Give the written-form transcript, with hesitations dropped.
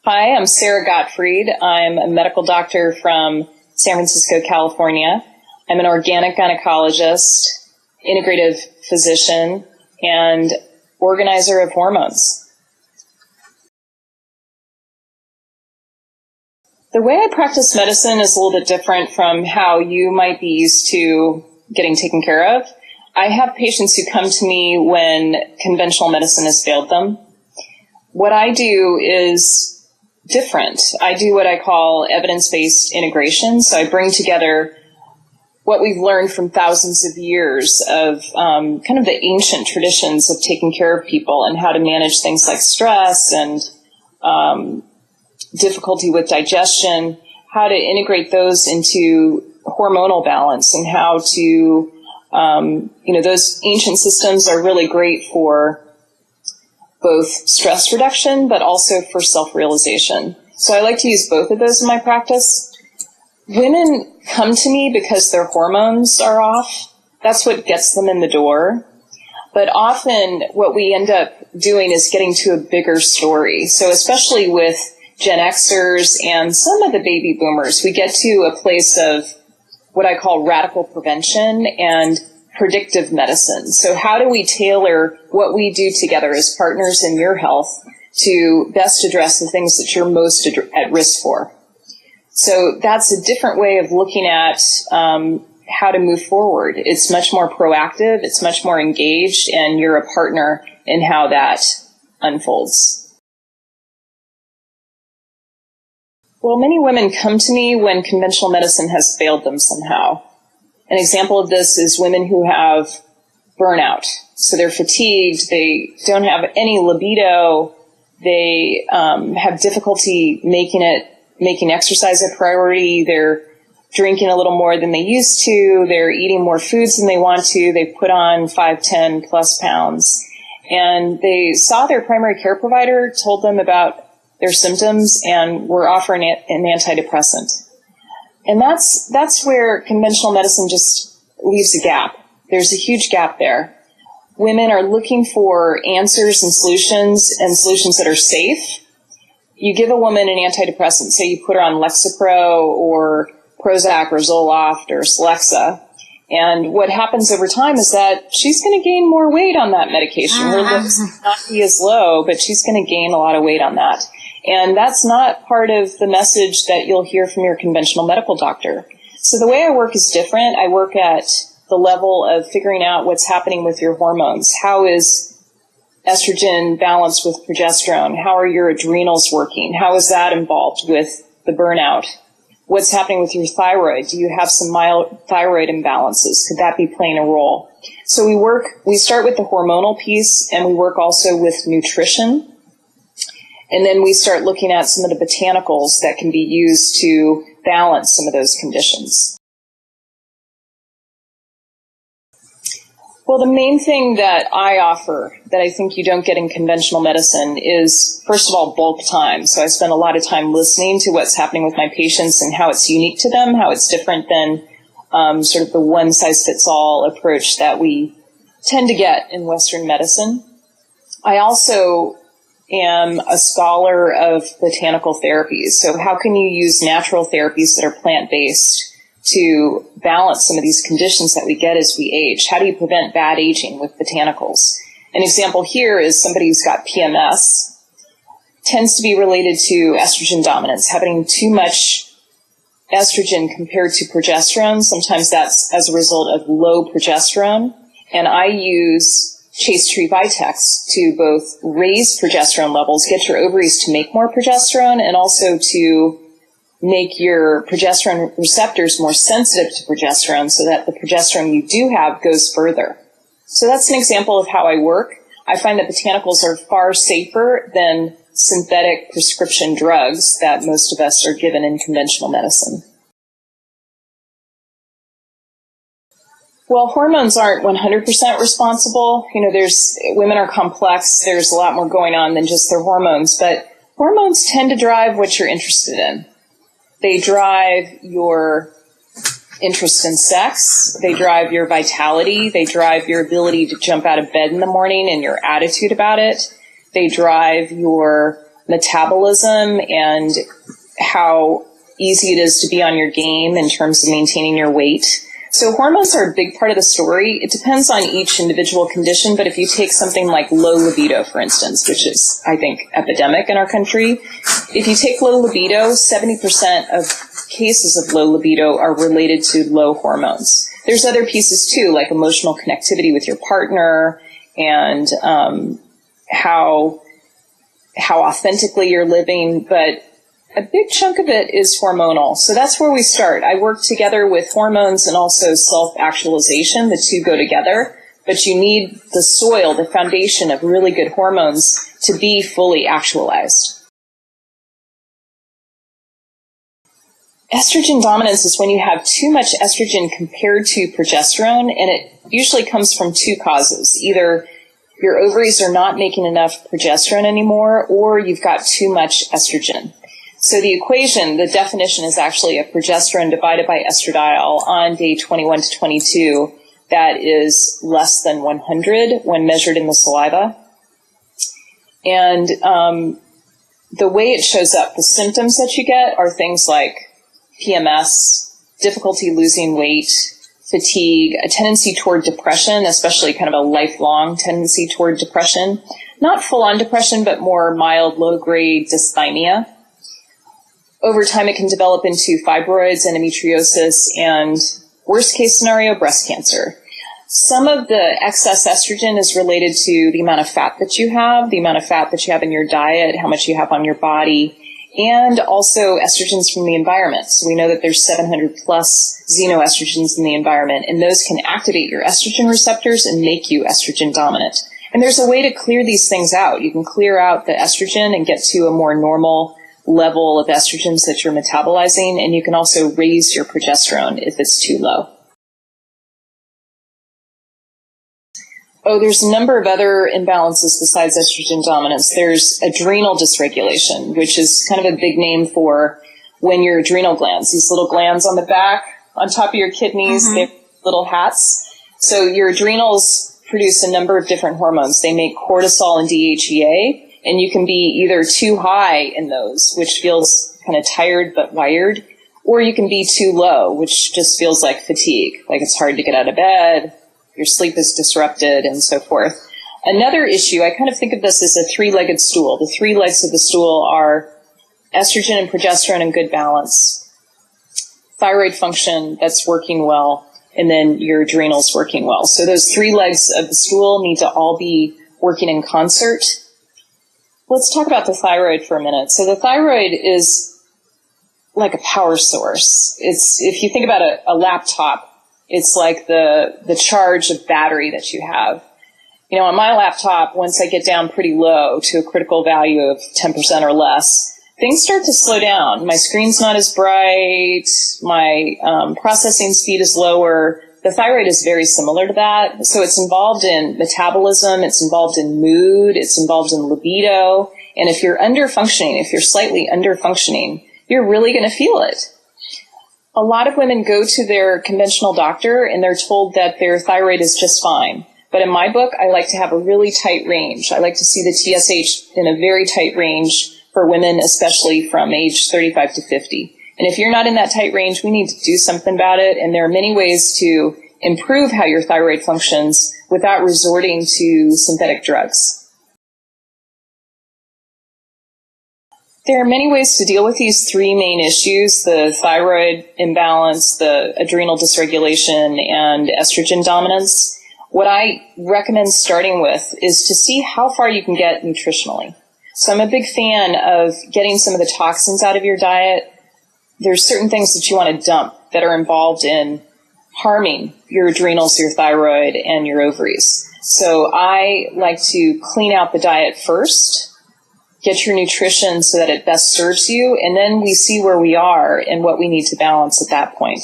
Hi, I'm Sara Gottfried. I'm a medical doctor from San Francisco, California. I'm an organic gynecologist, integrative physician, and organizer of hormones. The way I practice medicine is a little bit different from how you might be used to getting taken care of. I have patients who come to me when conventional medicine has failed them. What I do is different. I do what I call evidence-based integration. So I bring together what we've learned from thousands of years of kind of the ancient traditions of taking care of people and how to manage things like stress and difficulty with digestion, how to integrate those into hormonal balance, and how to, those ancient systems are really great for both stress reduction, but also for self-realization. So I like to use both of those in my practice. Women come to me because their hormones are off. That's what gets them in the door. But often what we end up doing is getting to a bigger story. So especially with Gen Xers and some of the baby boomers, we get to a place of what I call radical prevention and predictive medicine. So how do we tailor what we do together as partners in your health to best address the things that you're most at risk for? So that's a different way of looking at how to move forward. It's much more proactive, it's much more engaged, and you're a partner in how that unfolds. Well, many women come to me when conventional medicine has failed them somehow. An example of this is women who have burnout. So they're fatigued, they don't have any libido, they have difficulty making exercise a priority, they're drinking a little more than they used to, they're eating more foods than they want to, they put on 5, 10 plus pounds. And they saw their primary care provider, told them about their symptoms, and were offering an antidepressant. And that's where conventional medicine just leaves a gap. There's a huge gap there. Women are looking for answers and solutions that are safe. You give a woman an antidepressant, say you put her on Lexapro or Prozac or Zoloft or Celexa, and what happens over time is that she's going to gain more weight on that medication. Her levels may not be as low, but she's going to gain a lot of weight on that. And that's not part of the message that you'll hear from your conventional medical doctor. So the way I work is different. I work at the level of figuring out what's happening with your hormones. How is estrogen balanced with progesterone? How are your adrenals working? How is that involved with the burnout? What's happening with your thyroid? Do you have some mild thyroid imbalances? Could that be playing a role? So we start with the hormonal piece, and we work also with nutrition. And then we start looking at some of the botanicals that can be used to balance some of those conditions. Well, the main thing that I offer that I think you don't get in conventional medicine is, first of all, bulk time. So I spend a lot of time listening to what's happening with my patients and how it's unique to them, how it's different than sort of the one-size-fits-all approach that we tend to get in Western medicine. I also am a scholar of botanical therapies. So how can you use natural therapies that are plant-based to balance some of these conditions that we get as we age? How do you prevent bad aging with botanicals? An example here is somebody who's got PMS. Tends to be related to estrogen dominance, having too much estrogen compared to progesterone. Sometimes that's as a result of low progesterone. And I use Chase Tree Vitex to both raise progesterone levels, get your ovaries to make more progesterone, and also to make your progesterone receptors more sensitive to progesterone so that the progesterone you do have goes further. So that's an example of how I work. I find that botanicals are far safer than synthetic prescription drugs that most of us are given in conventional medicine. Well, hormones aren't 100% responsible. Women are complex. There's a lot more going on than just their hormones, but hormones tend to drive what you're interested in. They drive your interest in sex. They drive your vitality. They drive your ability to jump out of bed in the morning and your attitude about it. They drive your metabolism and how easy it is to be on your game in terms of maintaining your weight. So hormones are a big part of the story. It depends on each individual condition, but if you take something like low libido, for instance, which is, I think, epidemic in our country, if you take low libido, 70% of cases of low libido are related to low hormones. There's other pieces too, like emotional connectivity with your partner and how authentically you're living, but a big chunk of it is hormonal. So that's where we start. I work together with hormones and also self-actualization. The two go together, but you need the soil, the foundation of really good hormones to be fully actualized. Estrogen dominance is when you have too much estrogen compared to progesterone, and it usually comes from two causes. Either your ovaries are not making enough progesterone anymore, or you've got too much estrogen. So the equation, the definition is actually a progesterone divided by estradiol on day 21 to 22 that is less than 100 when measured in the saliva. And the way it shows up, the symptoms that you get are things like PMS, difficulty losing weight, fatigue, a tendency toward depression, especially kind of a lifelong tendency toward depression. Not full-on depression, but more mild, low-grade dysthymia. Over time, it can develop into fibroids, endometriosis, and worst case scenario, breast cancer. Some of the excess estrogen is related to the amount of fat that you have, the amount of fat that you have in your diet, how much you have on your body, and also estrogens from the environment. So we know that there's 700 plus xenoestrogens in the environment, and those can activate your estrogen receptors and make you estrogen dominant. And there's a way to clear these things out. You can clear out the estrogen and get to a more normal level of estrogens that you're metabolizing, and you can also raise your progesterone if it's too low. Oh, there's a number of other imbalances besides estrogen dominance. There's adrenal dysregulation, which is kind of a big name for when your adrenal glands, these little glands on the back, on top of your kidneys, they're little hats. So your adrenals produce a number of different hormones. They make cortisol and DHEA, and you can be either too high in those, which feels kind of tired but wired, or you can be too low, which just feels like fatigue, like it's hard to get out of bed, your sleep is disrupted, and so forth. Another issue, I kind of think of this as a three-legged stool. The three legs of the stool are estrogen and progesterone in good balance, thyroid function that's working well, and then your adrenals working well. So those three legs of the stool need to all be working in concert. Let's talk about the thyroid for a minute. So the thyroid is like a power source. It's, if you think about a laptop, it's like the charge of battery that you have. You know, on my laptop, once I get down pretty low to a critical value of 10% or less, things start to slow down. My screen's not as bright. My processing speed is lower. The thyroid is very similar to that. So it's involved in metabolism, it's involved in mood, it's involved in libido. And if you're underfunctioning, if you're slightly underfunctioning, you're really going to feel it. A lot of women go to their conventional doctor and they're told that their thyroid is just fine. But in my book, I like to have a really tight range. I like to see the TSH in a very tight range for women, especially from age 35 to 50. And if you're not in that tight range, we need to do something about it. And there are many ways to improve how your thyroid functions without resorting to synthetic drugs. There are many ways to deal with these three main issues, the thyroid imbalance, the adrenal dysregulation, and estrogen dominance. What I recommend starting with is to see how far you can get nutritionally. So I'm a big fan of getting some of the toxins out of your diet. There's certain things that you want to dump that are involved in harming your adrenals, your thyroid, and your ovaries. So I like to clean out the diet first, get your nutrition so that it best serves you, and then we see where we are and what we need to balance at that point.